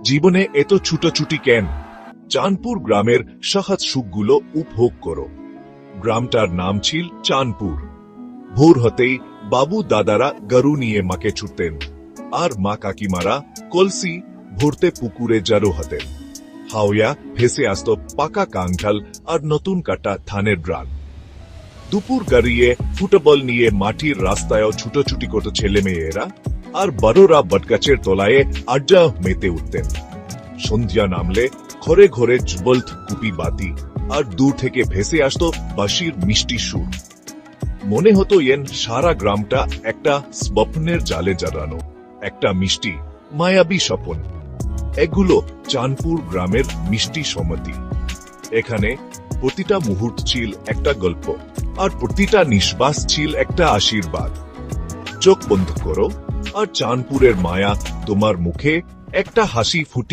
জীবনে এত ছুটোছুটি কেন? চাঁদপুর গ্রামের সহজ সুখগুলো উপভোগ করো। গ্রামটার নাম ছিল চাঁদপুর। ভোর হতেই বাবু দাদারা গরু নিয়ে মাকে ছুটতেন, আর মা কাকিমারা কলসি ভরতে পুকুরে জড়ো হতেন। হাওয়া ভেসে আসত পাকা কাঁঠাল আর নতুন কাটা ধানের ড্রান। দুপুর গড়িয়ে ফুটবল নিয়ে মাটির রাস্তায় ছুটোছুটি করত ছেলে মেয়েরা, আর বড়রা বটগাছের তলায় আড্ডা মেতে উঠতেন। সন্ধ্যা নামলে ঘরে ঘরে জ্বলত কুপি বাতি, আর দূর থেকে ভেসে আসত বাঁশির মিষ্টি সুর। মনে হতো এন সারা গ্রামটা একটা স্বপ্নের জালে জড়ানো, একটা মিষ্টি মায়াবী স্বপন। এগুলো চাঁদপুর গ্রামের মিষ্টি সমাধি। এখানে প্রতিটা মুহূর্ত ছিল একটা গল্প, আর প্রতিটা নিঃশ্বাস ছিল একটা আশীর্বাদ। চোখ বন্ধ করো, আর চাঁদপুরের মায়া তোমার মুখে একটা হাসি ফুটিয়ে